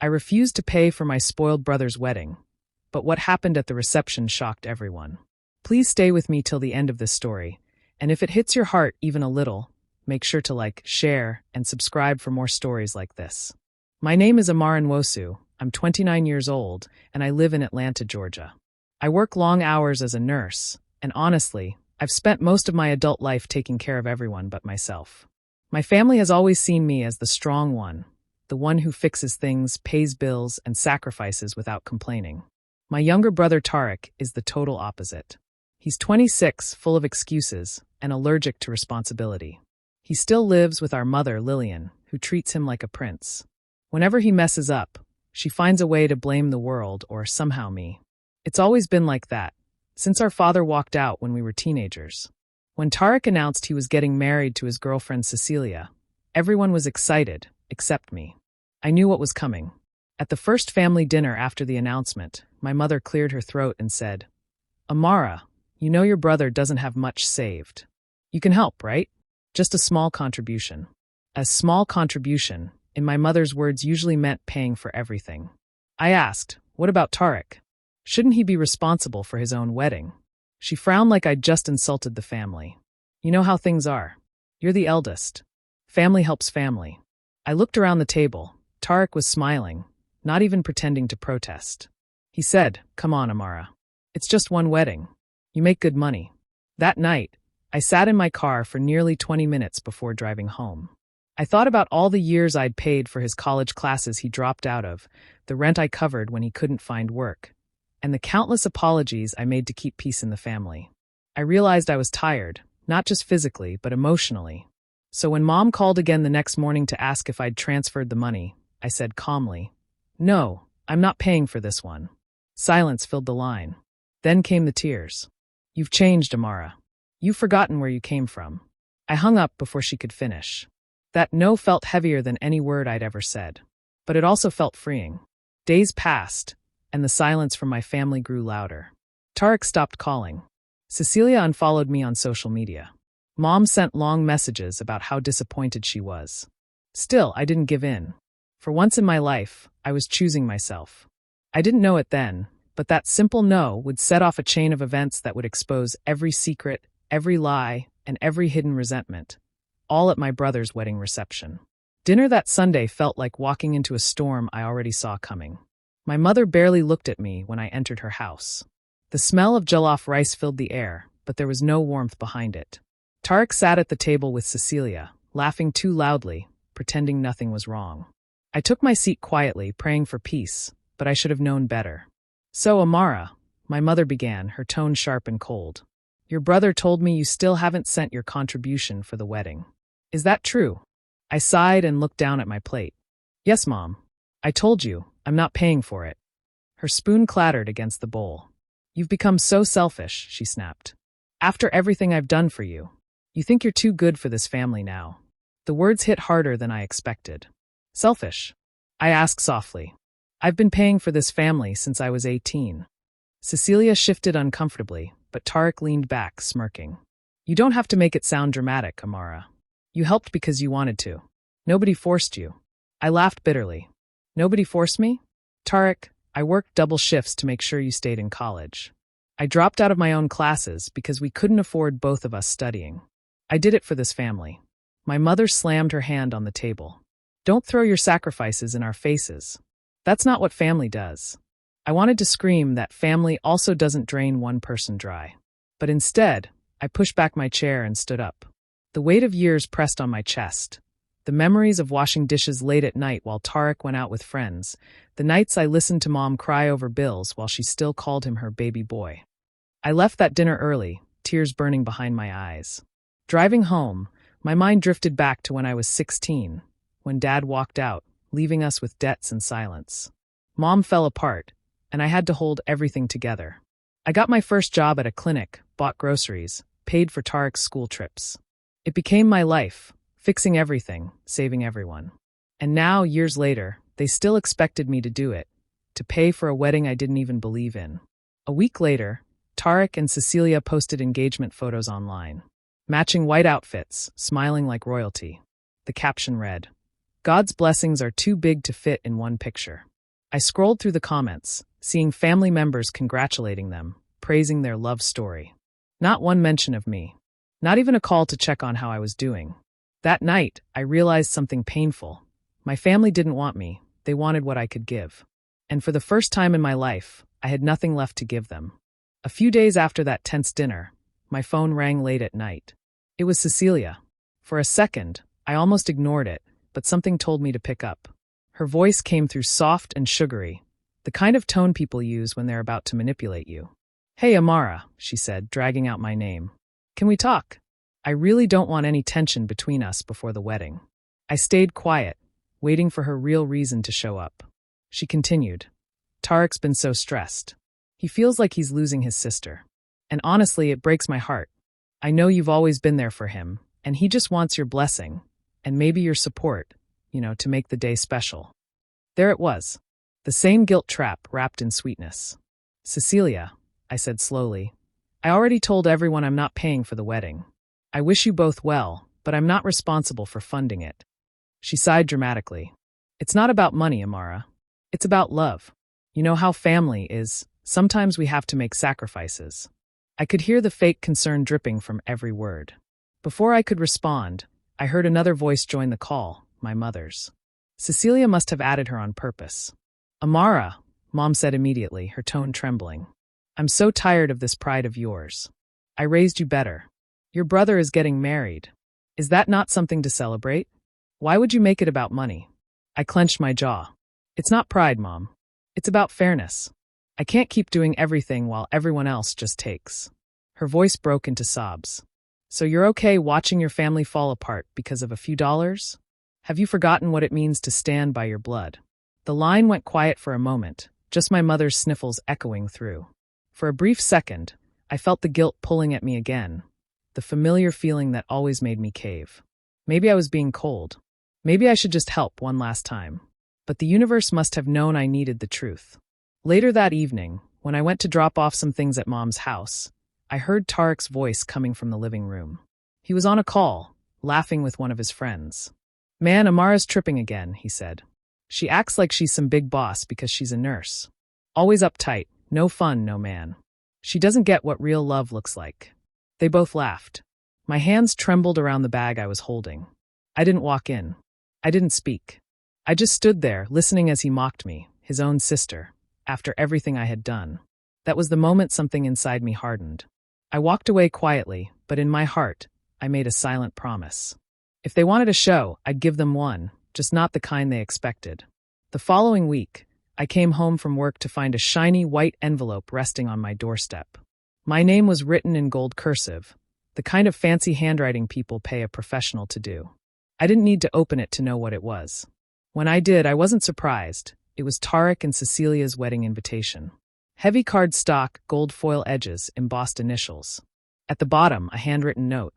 I refused to pay for my spoiled brother's wedding, but what happened at the reception shocked everyone. Please stay with me till the end of this story, and if it hits your heart even a little, make sure to like, share, and subscribe for more stories like this. My name is Amara Nwosu. I'm 29 years old, and I live in Atlanta, Georgia. I work long hours as a nurse, and honestly, I've spent most of my adult life taking care of everyone but myself. My family has always seen me as the strong one, the one who fixes things, pays bills, and sacrifices without complaining. My younger brother Tarek is the total opposite. He's 26, full of excuses, and allergic to responsibility. He still lives with our mother, Lillian, who treats him like a prince. Whenever he messes up, she finds a way to blame the world or somehow me. It's always been like that, since our father walked out when we were teenagers. When Tarek announced he was getting married to his girlfriend Cecilia, everyone was excited, except me. I knew what was coming. At the first family dinner after the announcement, my mother cleared her throat and said, "Amara, you know your brother doesn't have much saved. You can help, right? Just a small contribution." A small contribution, in my mother's words, usually meant paying for everything. I asked, "What about Tarek? Shouldn't he be responsible for his own wedding?" She frowned like I'd just insulted the family. "You know how things are. You're the eldest. Family helps family." I looked around the table. Tarek was smiling, not even pretending to protest. He said, "Come on, Amara. It's just one wedding. You make good money." That night, I sat in my car for nearly 20 minutes before driving home. I thought about all the years I'd paid for his college classes he dropped out of, the rent I covered when he couldn't find work, and the countless apologies I made to keep peace in the family. I realized I was tired, not just physically, but emotionally. So when Mom called again the next morning to ask if I'd transferred the money, I said calmly, "No, I'm not paying for this one." Silence filled the line. Then came the tears. "You've changed, Amara. You've forgotten where you came from." I hung up before she could finish. That no felt heavier than any word I'd ever said. But it also felt freeing. Days passed, and the silence from my family grew louder. Tarek stopped calling. Cecilia unfollowed me on social media. Mom sent long messages about how disappointed she was. Still, I didn't give in. For once in my life, I was choosing myself. I didn't know it then, but that simple no would set off a chain of events that would expose every secret, every lie, and every hidden resentment, all at my brother's wedding reception. Dinner that Sunday felt like walking into a storm I already saw coming. My mother barely looked at me when I entered her house. The smell of jollof rice filled the air, but there was no warmth behind it. Tarek sat at the table with Cecilia, laughing too loudly, pretending nothing was wrong. I took my seat quietly, praying for peace, but I should have known better. "So, Amara," my mother began, her tone sharp and cold, "your brother told me you still haven't sent your contribution for the wedding. Is that true?" I sighed and looked down at my plate. "Yes, Mom. I told you, I'm not paying for it." Her spoon clattered against the bowl. "You've become so selfish," she snapped. "After everything I've done for you. You think you're too good for this family now." The words hit harder than I expected. "Selfish?" I asked softly. "I've been paying for this family since I was 18. Cecilia shifted uncomfortably, but Tarek leaned back, smirking. "You don't have to make it sound dramatic, Amara. You helped because you wanted to. Nobody forced you." I laughed bitterly. "Nobody forced me? Tarek, I worked double shifts to make sure you stayed in college. I dropped out of my own classes because we couldn't afford both of us studying. I did it for this family." My mother slammed her hand on the table. "Don't throw your sacrifices in our faces. That's not what family does." I wanted to scream that family also doesn't drain one person dry. But instead, I pushed back my chair and stood up. The weight of years pressed on my chest. The memories of washing dishes late at night while Tarek went out with friends. The nights I listened to Mom cry over bills while she still called him her baby boy. I left that dinner early, tears burning behind my eyes. Driving home, my mind drifted back to when I was 16, when Dad walked out, leaving us with debts and silence. Mom fell apart, and I had to hold everything together. I got my first job at a clinic, bought groceries, paid for Tarek's school trips. It became my life, fixing everything, saving everyone. And now, years later, they still expected me to do it, to pay for a wedding I didn't even believe in. A week later, Tarek and Cecilia posted engagement photos online. Matching white outfits, smiling like royalty. The caption read, God's blessings are too big to fit in one picture. I scrolled through the comments, seeing family members congratulating them, praising their love story. Not one mention of me. Not even a call to check on how I was doing. That night, I realized something painful. My family didn't want me. They wanted what I could give. And for the first time in my life, I had nothing left to give them. A few days after that tense dinner, my phone rang late at night. It was Cecilia. For a second, I almost ignored it, but something told me to pick up. Her voice came through soft and sugary, the kind of tone people use when they're about to manipulate you. "Hey, Amara," she said, dragging out my name. "Can we talk? I really don't want any tension between us before the wedding." I stayed quiet, waiting for her real reason to show up. She continued, "Tarek's been so stressed. He feels like he's losing his sister. And honestly, it breaks my heart. I know you've always been there for him, and he just wants your blessing, and maybe your support, to make the day special." There it was, the same guilt trap wrapped in sweetness. "Cecilia," I said slowly, "I already told everyone I'm not paying for the wedding. I wish you both well, but I'm not responsible for funding it." She sighed dramatically. "It's not about money, Amara. It's about love. You know how family is. Sometimes we have to make sacrifices." I could hear the fake concern dripping from every word. Before I could respond, I heard another voice join the call, my mother's. Cecilia must have added her on purpose. "Amara," Mom said immediately, her tone trembling. "I'm so tired of this pride of yours. I raised you better. Your brother is getting married. Is that not something to celebrate? Why would you make it about money?" I clenched my jaw. "It's not pride, Mom. It's about fairness. I can't keep doing everything while everyone else just takes." Her voice broke into sobs. "So you're okay watching your family fall apart because of a few dollars? Have you forgotten what it means to stand by your blood?" The line went quiet for a moment, just my mother's sniffles echoing through. For a brief second, I felt the guilt pulling at me again, the familiar feeling that always made me cave. Maybe I was being cold. Maybe I should just help one last time. But the universe must have known I needed the truth. Later that evening, when I went to drop off some things at Mom's house, I heard Tarek's voice coming from the living room. He was on a call, laughing with one of his friends. "Man, Amara's tripping again," he said. "She acts like she's some big boss because she's a nurse. Always uptight, no fun, no man. She doesn't get what real love looks like." They both laughed. My hands trembled around the bag I was holding. I didn't walk in. I didn't speak. I just stood there, listening as he mocked me, his own sister, after everything I had done. That was the moment something inside me hardened. I walked away quietly, but in my heart, I made a silent promise. If they wanted a show, I'd give them one, just not the kind they expected. The following week, I came home from work to find a shiny white envelope resting on my doorstep. My name was written in gold cursive, the kind of fancy handwriting people pay a professional to do. I didn't need to open it to know what it was. When I did, I wasn't surprised. It was Tarek and Cecilia's wedding invitation. Heavy cardstock, gold foil edges, embossed initials. At the bottom, a handwritten note.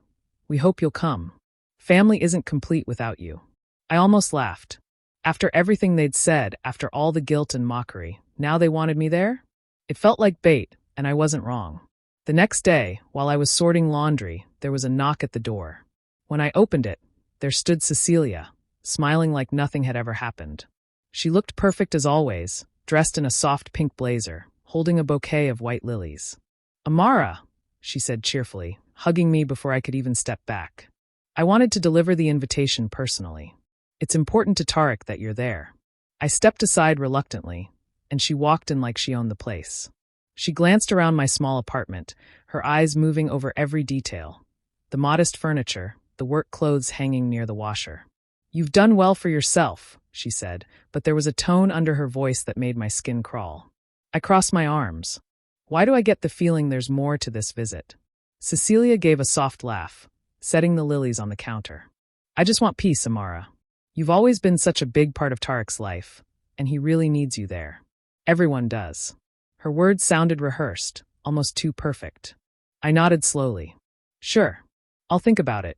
"We hope you'll come. Family isn't complete without you." I almost laughed. After everything they'd said, after all the guilt and mockery, now they wanted me there? It felt like bait, and I wasn't wrong. The next day, while I was sorting laundry, there was a knock at the door. When I opened it, there stood Cecilia, smiling like nothing had ever happened. She looked perfect as always, dressed in a soft pink blazer, holding a bouquet of white lilies. "Amara," she said cheerfully, hugging me before I could even step back. "I wanted to deliver the invitation personally. It's important to Tarek that you're there." I stepped aside reluctantly, and she walked in like she owned the place. She glanced around my small apartment, her eyes moving over every detail. The modest furniture, the work clothes hanging near the washer. "You've done well for yourself," she said, but there was a tone under her voice that made my skin crawl. I crossed my arms. Why do I get the feeling there's more to this visit? Cecilia gave a soft laugh, setting the lilies on the counter. "I just want peace, Amara. You've always been such a big part of Tarek's life, and he really needs you there. Everyone does." Her words sounded rehearsed, almost too perfect. I nodded slowly. "Sure. I'll think about it."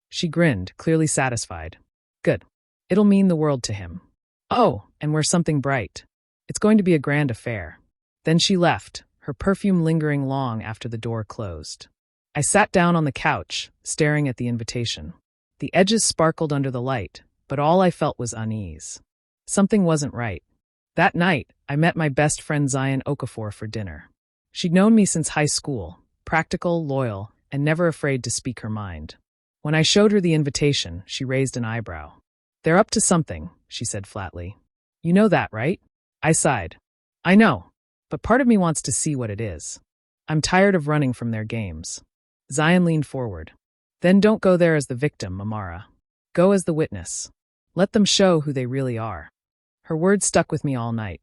She grinned, clearly satisfied. "Good. It'll mean the world to him. Oh, and wear something bright. It's going to be a grand affair." Then she left, her perfume lingering long after the door closed. I sat down on the couch, staring at the invitation. The edges sparkled under the light, but all I felt was unease. Something wasn't right. That night, I met my best friend Zion Okafor for dinner. She'd known me since high school, practical, loyal, and never afraid to speak her mind. When I showed her the invitation, she raised an eyebrow. "They're up to something," she said flatly. "You know that, right?" I sighed. "I know, but part of me wants to see what it is. I'm tired of running from their games." Zion leaned forward. "Then don't go there as the victim, Amara. Go as the witness. Let them show who they really are." Her words stuck with me all night.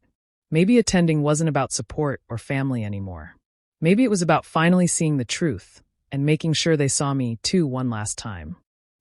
Maybe attending wasn't about support or family anymore. Maybe it was about finally seeing the truth and making sure they saw me, too, one last time.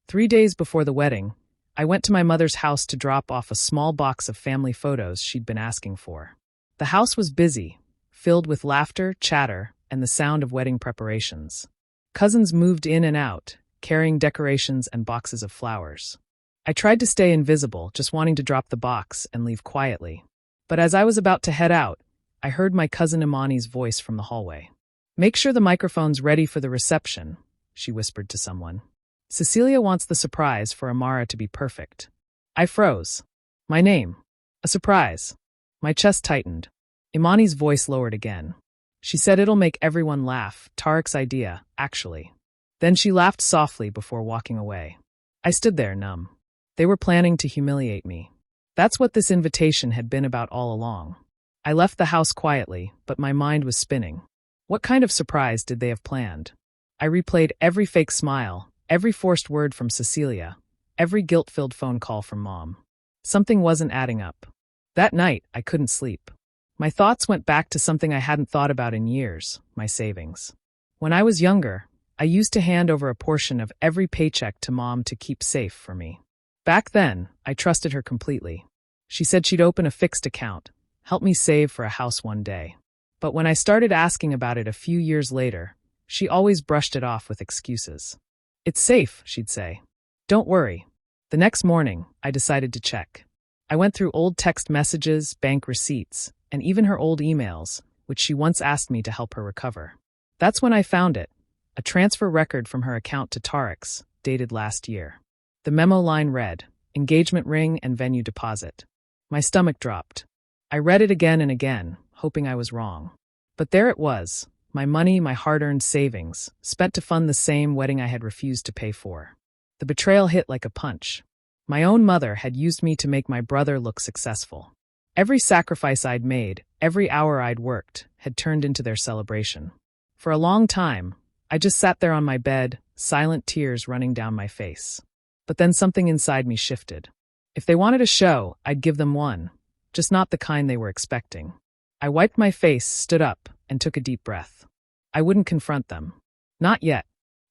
3 days before the wedding, I went to my mother's house to drop off a small box of family photos she'd been asking for. The house was busy, filled with laughter, chatter, and the sound of wedding preparations. Cousins moved in and out, carrying decorations and boxes of flowers. I tried to stay invisible, just wanting to drop the box and leave quietly. But as I was about to head out, I heard my cousin Imani's voice from the hallway. "Make sure the microphone's ready for the reception," she whispered to someone. "Cecilia wants the surprise for Amara to be perfect." I froze. My name. A surprise. My chest tightened. Imani's voice lowered again. She said it'll make everyone laugh, Tariq's idea, actually. Then she laughed softly before walking away. I stood there numb. They were planning to humiliate me. That's what this invitation had been about all along. I left the house quietly, but my mind was spinning. What kind of surprise did they have planned? I replayed every fake smile, every forced word from Cecilia, every guilt-filled phone call from Mom. Something wasn't adding up. That night, I couldn't sleep. My thoughts went back to something I hadn't thought about in years, my savings. When I was younger, I used to hand over a portion of every paycheck to Mom to keep safe for me. Back then, I trusted her completely. She said she'd open a fixed account, help me save for a house one day. But when I started asking about it a few years later, she always brushed it off with excuses. "It's safe," she'd say. "Don't worry." The next morning, I decided to check. I went through old text messages, bank receipts, and even her old emails, which she once asked me to help her recover. That's when I found it, a transfer record from her account to Tariq's, dated last year. The memo line read, "Engagement ring and venue deposit." My stomach dropped. I read it again and again, hoping I was wrong. But there it was, my money, my hard-earned savings, spent to fund the same wedding I had refused to pay for. The betrayal hit like a punch. My own mother had used me to make my brother look successful. Every sacrifice I'd made, every hour I'd worked, had turned into their celebration. For a long time, I just sat there on my bed, silent tears running down my face. But then something inside me shifted. If they wanted a show, I'd give them one, just not the kind they were expecting. I wiped my face, stood up, and took a deep breath. I wouldn't confront them. Not yet.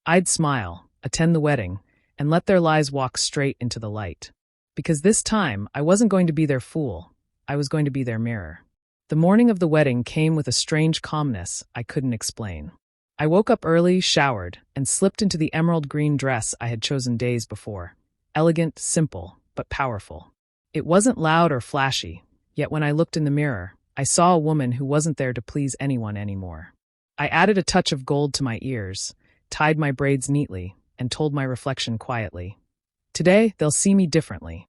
I'd smile, attend the wedding, and let their lies walk straight into the light. Because this time, I wasn't going to be their fool. I was going to be their mirror. The morning of the wedding came with a strange calmness I couldn't explain. I woke up early, showered, and slipped into the emerald green dress I had chosen days before. Elegant, simple, but powerful. It wasn't loud or flashy, yet when I looked in the mirror, I saw a woman who wasn't there to please anyone anymore. I added a touch of gold to my ears, tied my braids neatly, and told my reflection quietly, "Today, they'll see me differently."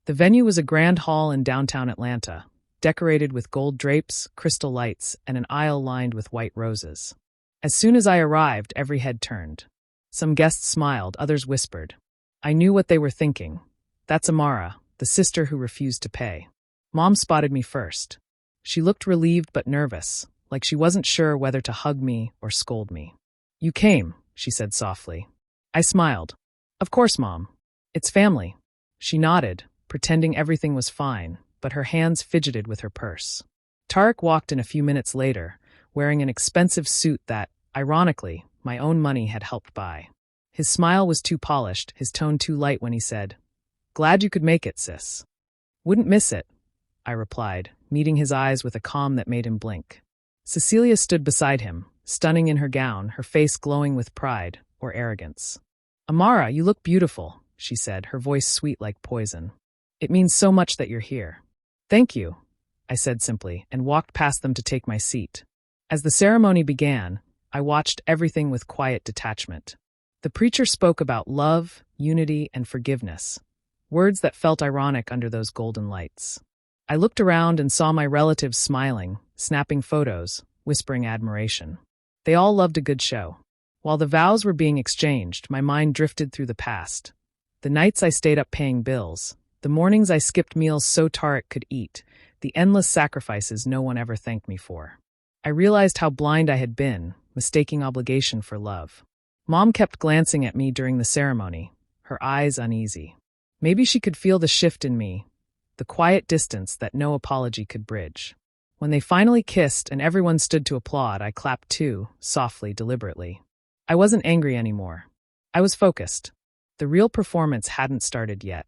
The venue was a grand hall in downtown Atlanta, decorated with gold drapes, crystal lights, and an aisle lined with white roses. As soon as I arrived, every head turned. Some guests smiled, others whispered. I knew what they were thinking. That's Amara, the sister who refused to pay. Mom spotted me first. She looked relieved but nervous, like she wasn't sure whether to hug me or scold me. "You came," she said softly. I smiled. "Of course, Mom. It's family." She nodded, pretending everything was fine, but her hands fidgeted with her purse. Tariq walked in a few minutes later, wearing an expensive suit that, ironically, my own money had helped buy. His smile was too polished, his tone too light when he said, "Glad you could make it, sis." "Wouldn't miss it," I replied, meeting his eyes with a calm that made him blink. Cecilia stood beside him, stunning in her gown, her face glowing with pride or arrogance. "Amara, you look beautiful," she said, her voice sweet like poison. "It means so much that you're here." "Thank you," I said simply, and walked past them to take my seat. As the ceremony began, I watched everything with quiet detachment. The preacher spoke about love, unity, and forgiveness, words that felt ironic under those golden lights. I looked around and saw my relatives smiling, snapping photos, whispering admiration. They all loved a good show. While the vows were being exchanged, my mind drifted through the past. The nights I stayed up paying bills, the mornings I skipped meals so Tarek could eat, the endless sacrifices no one ever thanked me for. I realized how blind I had been, mistaking obligation for love. Mom kept glancing at me during the ceremony, her eyes uneasy. Maybe she could feel the shift in me, the quiet distance that no apology could bridge. When they finally kissed and everyone stood to applaud, I clapped too, softly, deliberately. I wasn't angry anymore. I was focused. The real performance hadn't started yet.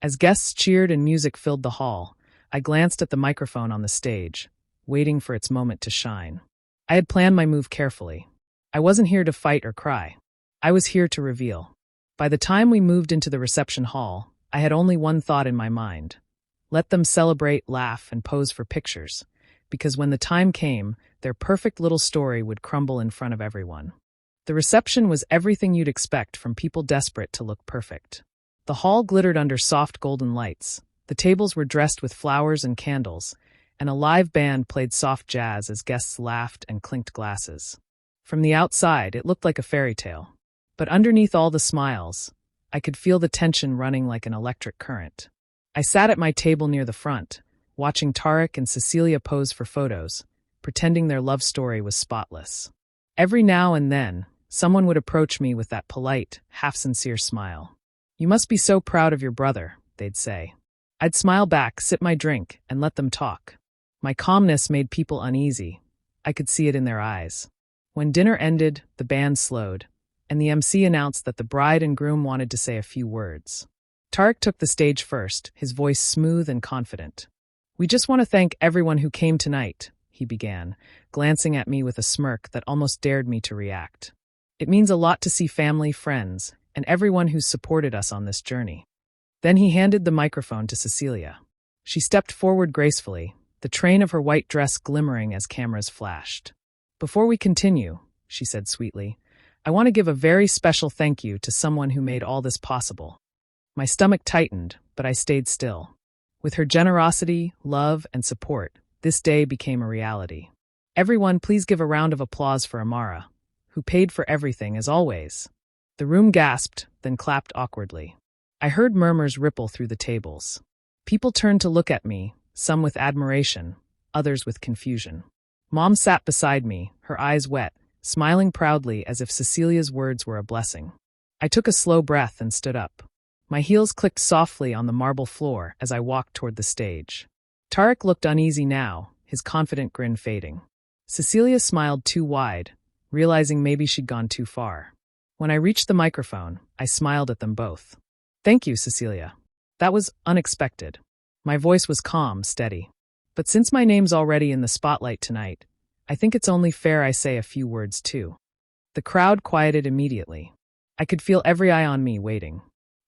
As guests cheered and music filled the hall, I glanced at the microphone on the stage, waiting for its moment to shine. I had planned my move carefully. I wasn't here to fight or cry. I was here to reveal. By the time we moved into the reception hall, I had only one thought in my mind. Let them celebrate, laugh, and pose for pictures, because when the time came, their perfect little story would crumble in front of everyone. The reception was everything you'd expect from people desperate to look perfect. The hall glittered under soft golden lights, the tables were dressed with flowers and candles, and a live band played soft jazz as guests laughed and clinked glasses. From the outside, it looked like a fairy tale. But underneath all the smiles, I could feel the tension running like an electric current. I sat at my table near the front, watching Tarek and Cecilia pose for photos, pretending their love story was spotless. Every now and then, someone would approach me with that polite, half-sincere smile. "You must be so proud of your brother," they'd say. I'd smile back, sip my drink, and let them talk. My calmness made people uneasy. I could see it in their eyes. When dinner ended, the band slowed, and the MC announced that the bride and groom wanted to say a few words. Tarek took the stage first, his voice smooth and confident. "We just want to thank everyone who came tonight," he began, glancing at me with a smirk that almost dared me to react. "It means a lot to see family, friends, and everyone who's supported us on this journey." Then he handed the microphone to Cecilia. She stepped forward gracefully, the train of her white dress glimmering as cameras flashed. "Before we continue," she said sweetly, "I want to give a very special thank you to someone who made all this possible." My stomach tightened, but I stayed still. With her generosity, love, and support, this day became a reality. "Everyone, please give a round of applause for Amara, who paid for everything as always." The room gasped, then clapped awkwardly. I heard murmurs ripple through the tables. People turned to look at me, some with admiration, others with confusion. Mom sat beside me, her eyes wet, smiling proudly as if Cecilia's words were a blessing. I took a slow breath and stood up. My heels clicked softly on the marble floor as I walked toward the stage. Tarek looked uneasy now, his confident grin fading. Cecilia smiled too wide, realizing maybe she'd gone too far. When I reached the microphone, I smiled at them both. "Thank you, Cecilia. That was unexpected." My voice was calm, steady. "But since my name's already in the spotlight tonight, I think it's only fair I say a few words too." The crowd quieted immediately. I could feel every eye on me, waiting.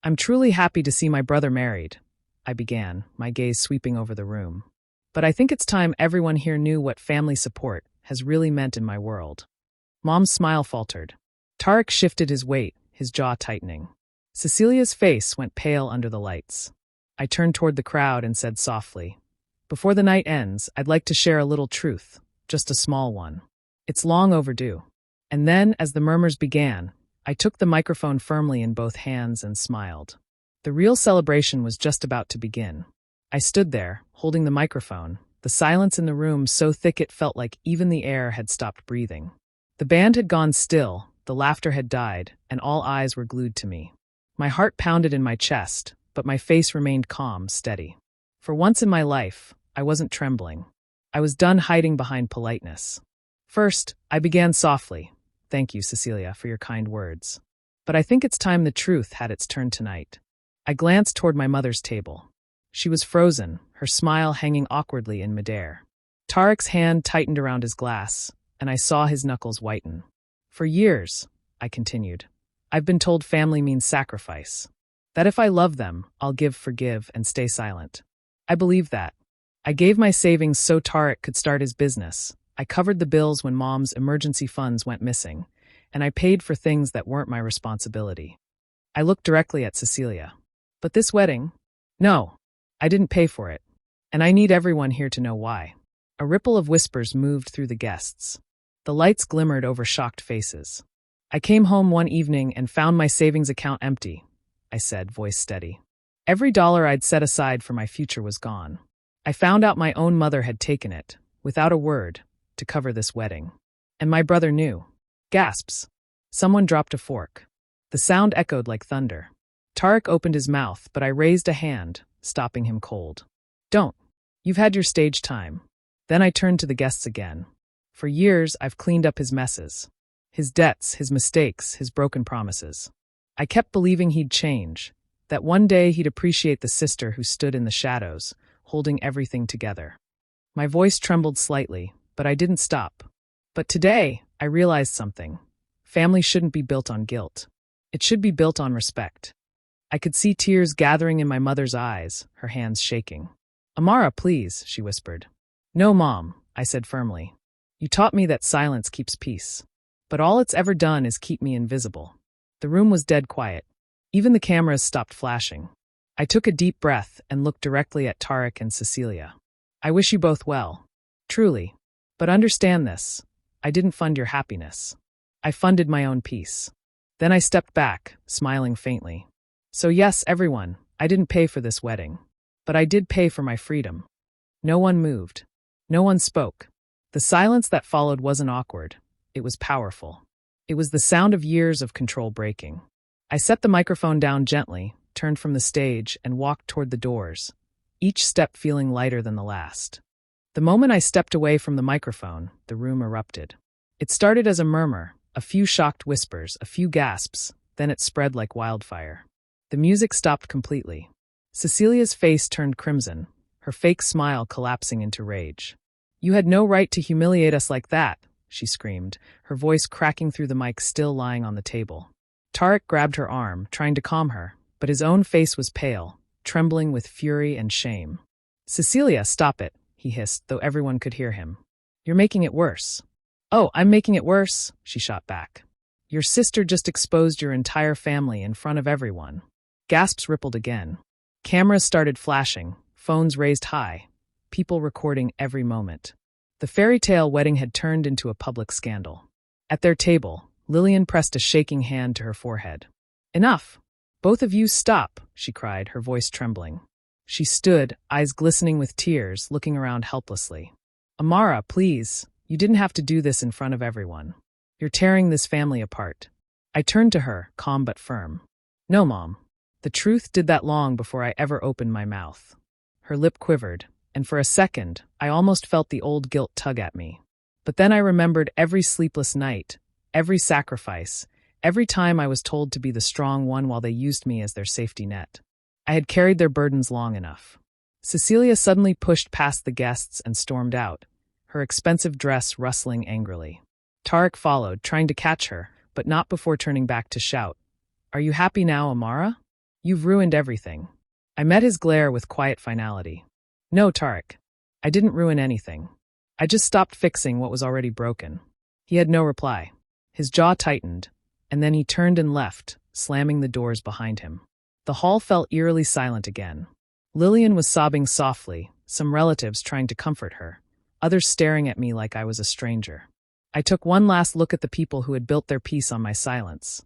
"I'm truly happy to see my brother married," I began, my gaze sweeping over the room. "But I think it's time everyone here knew what family support has really meant in my world." Mom's smile faltered. Tarek shifted his weight, his jaw tightening. Cecilia's face went pale under the lights. I turned toward the crowd and said softly, "Before the night ends, I'd like to share a little truth, just a small one. It's long overdue." And then, as the murmurs began, I took the microphone firmly in both hands and smiled. The real celebration was just about to begin. I stood there, holding the microphone, the silence in the room so thick it felt like even the air had stopped breathing. The band had gone still, the laughter had died, and all eyes were glued to me. My heart pounded in my chest, but my face remained calm, steady. For once in my life, I wasn't trembling. I was done hiding behind politeness. First, I began softly. "Thank you, Cecilia, for your kind words. But I think it's time the truth had its turn tonight." I glanced toward my mother's table. She was frozen, her smile hanging awkwardly in midair. Tarek's hand tightened around his glass, and I saw his knuckles whiten. "For years," I continued, "I've been told family means sacrifice. That if I love them, I'll give, forgive, and stay silent. I believe that. I gave my savings so Tarek could start his business. I covered the bills when Mom's emergency funds went missing, and I paid for things that weren't my responsibility." I looked directly at Cecilia. But this wedding? No, I didn't pay for it. And I need everyone here to know why. A ripple of whispers moved through the guests. The lights glimmered over shocked faces. I came home one evening and found my savings account empty, I said, voice steady. Every dollar I'd set aside for my future was gone. I found out my own mother had taken it, without a word, to cover this wedding. And my brother knew. Gasps. Someone dropped a fork. The sound echoed like thunder. Tarek opened his mouth, but I raised a hand, stopping him cold. Don't. You've had your stage time. Then I turned to the guests again. For years, I've cleaned up his messes. His debts, his mistakes, his broken promises. I kept believing he'd change, that one day he'd appreciate the sister who stood in the shadows, holding everything together. My voice trembled slightly, but I didn't stop. But today, I realized something. Family shouldn't be built on guilt. It should be built on respect. I could see tears gathering in my mother's eyes, her hands shaking. Amara, please, she whispered. No, Mom, I said firmly. You taught me that silence keeps peace. But all it's ever done is keep me invisible. The room was dead quiet. Even the cameras stopped flashing. I took a deep breath and looked directly at Tarek and Cecilia. I wish you both well. Truly. But understand this. I didn't fund your happiness. I funded my own peace. Then I stepped back, smiling faintly. So yes, everyone, I didn't pay for this wedding. But I did pay for my freedom. No one moved. No one spoke. The silence that followed wasn't awkward. It was powerful. It was the sound of years of control breaking. I set the microphone down gently, turned from the stage, and walked toward the doors, each step feeling lighter than the last. The moment I stepped away from the microphone, the room erupted. It started as a murmur, a few shocked whispers, a few gasps, then it spread like wildfire. The music stopped completely. Cecilia's face turned crimson, her fake smile collapsing into rage. You had no right to humiliate us like that, she screamed, her voice cracking through the mic still lying on the table. Tarek grabbed her arm, trying to calm her, but his own face was pale, trembling with fury and shame. Cecilia, stop it, he hissed, though everyone could hear him. You're making it worse. Oh, I'm making it worse, she shot back. Your sister just exposed your entire family in front of everyone. Gasps rippled again. Cameras started flashing, phones raised high, people recording every moment. The fairy tale wedding had turned into a public scandal. At their table, Lillian pressed a shaking hand to her forehead. Enough! Both of you stop, she cried, her voice trembling. She stood, eyes glistening with tears, looking around helplessly. Amara, please, you didn't have to do this in front of everyone. You're tearing this family apart. I turned to her, calm but firm. No, Mom. The truth did that long before I ever opened my mouth. Her lip quivered, and for a second, I almost felt the old guilt tug at me. But then I remembered every sleepless night, every sacrifice, every time I was told to be the strong one while they used me as their safety net. I had carried their burdens long enough. Cecilia suddenly pushed past the guests and stormed out, her expensive dress rustling angrily. Tarek followed, trying to catch her, but not before turning back to shout, Are you happy now, Amara? You've ruined everything. I met his glare with quiet finality. No, Tarek. I didn't ruin anything. I just stopped fixing what was already broken. He had no reply. His jaw tightened, and then he turned and left, slamming the doors behind him. The hall felt eerily silent again. Lillian was sobbing softly, some relatives trying to comfort her, others staring at me like I was a stranger. I took one last look at the people who had built their peace on my silence.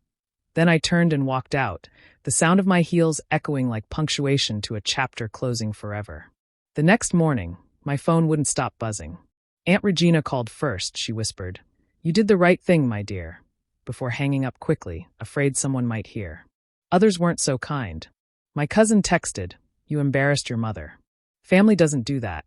Then I turned and walked out, the sound of my heels echoing like punctuation to a chapter closing forever. The next morning, my phone wouldn't stop buzzing. Aunt Regina called first, she whispered. You did the right thing, my dear, before hanging up quickly, afraid someone might hear. Others weren't so kind. My cousin texted, You embarrassed your mother. Family doesn't do that.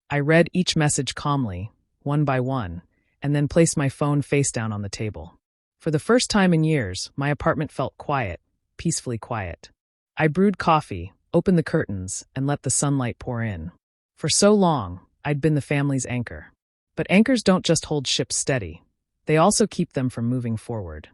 I read each message calmly, one by one, and then placed my phone face down on the table. For the first time in years, my apartment felt quiet, peacefully quiet. I brewed coffee, opened the curtains, and let the sunlight pour in. For so long, I'd been the family's anchor. But anchors don't just hold ships steady. They also keep them from moving forward.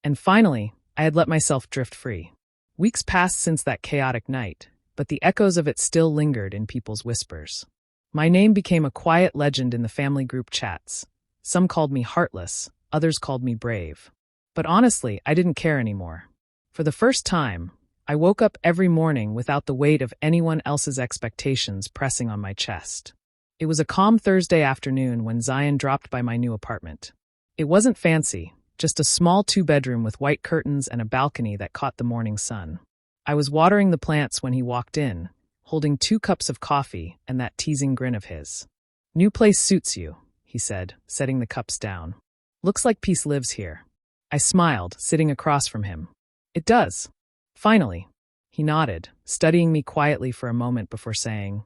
And finally, I had let myself drift free. Weeks passed since that chaotic night, but the echoes of it still lingered in people's whispers. My name became a quiet legend in the family group chats. Some called me heartless, others called me brave. But honestly, I didn't care anymore. For the first time, I woke up every morning without the weight of anyone else's expectations pressing on my chest. It was a calm Thursday afternoon when Zion dropped by my new apartment. It wasn't fancy, just a small 2-bedroom with white curtains and a balcony that caught the morning sun. I was watering the plants when he walked in, holding 2 cups of coffee and that teasing grin of his. "New place suits you," he said, setting the cups down. "Looks like peace lives here." I smiled, sitting across from him. "It does." Finally, he nodded, studying me quietly for a moment before saying,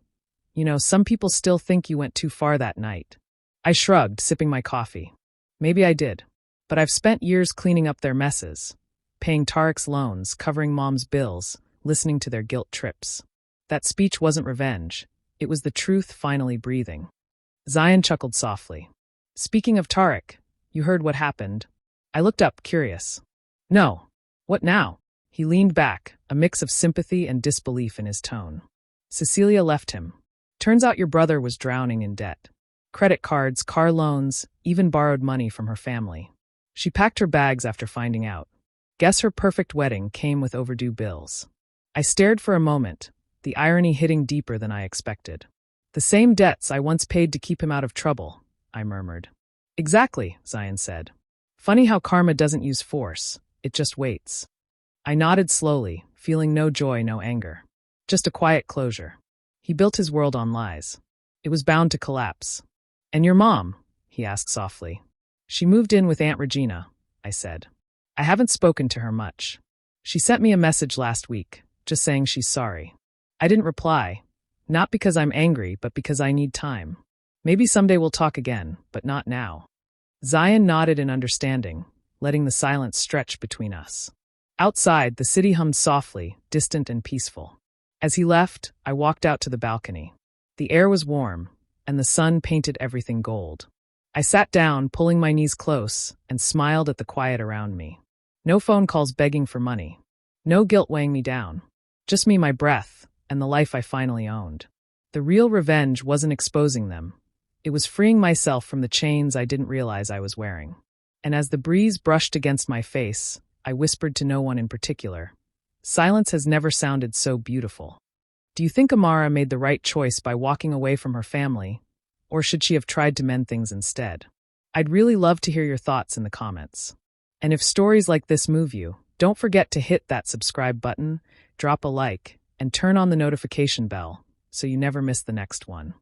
"You know, some people still think you went too far that night." I shrugged, sipping my coffee. "Maybe I did. But I've spent years cleaning up their messes, paying Tarek's loans, covering Mom's bills, listening to their guilt trips. That speech wasn't revenge. It was the truth finally breathing." Zion chuckled softly. "Speaking of Tarek, you heard what happened?" I looked up, curious. "No. What now?" He leaned back, a mix of sympathy and disbelief in his tone. "Cecilia left him. Turns out your brother was drowning in debt. Credit cards, car loans, even borrowed money from her family. She packed her bags after finding out. Guess her perfect wedding came with overdue bills." I stared for a moment, the irony hitting deeper than I expected. "The same debts I once paid to keep him out of trouble," I murmured. "Exactly," Zion said. "Funny how karma doesn't use force, it just waits." I nodded slowly, feeling no joy, no anger. Just a quiet closure. He built his world on lies. It was bound to collapse. "And your mom?" he asked softly. "She moved in with Aunt Regina," I said. "I haven't spoken to her much. She sent me a message last week, just saying she's sorry. I didn't reply, not because I'm angry, but because I need time. Maybe someday we'll talk again, but not now." Zion nodded in understanding, letting the silence stretch between us. Outside, the city hummed softly, distant and peaceful. As he left, I walked out to the balcony. The air was warm, and the sun painted everything gold. I sat down, pulling my knees close, and smiled at the quiet around me. No phone calls begging for money. No guilt weighing me down. Just me, my breath, and the life I finally owned. The real revenge wasn't exposing them. It was freeing myself from the chains I didn't realize I was wearing. And as the breeze brushed against my face, I whispered to no one in particular, "Silence has never sounded so beautiful." Do you think Amara made the right choice by walking away from her family, or should she have tried to mend things instead? I'd really love to hear your thoughts in the comments. And if stories like this move you, don't forget to hit that subscribe button, drop a like, and turn on the notification bell so you never miss the next one.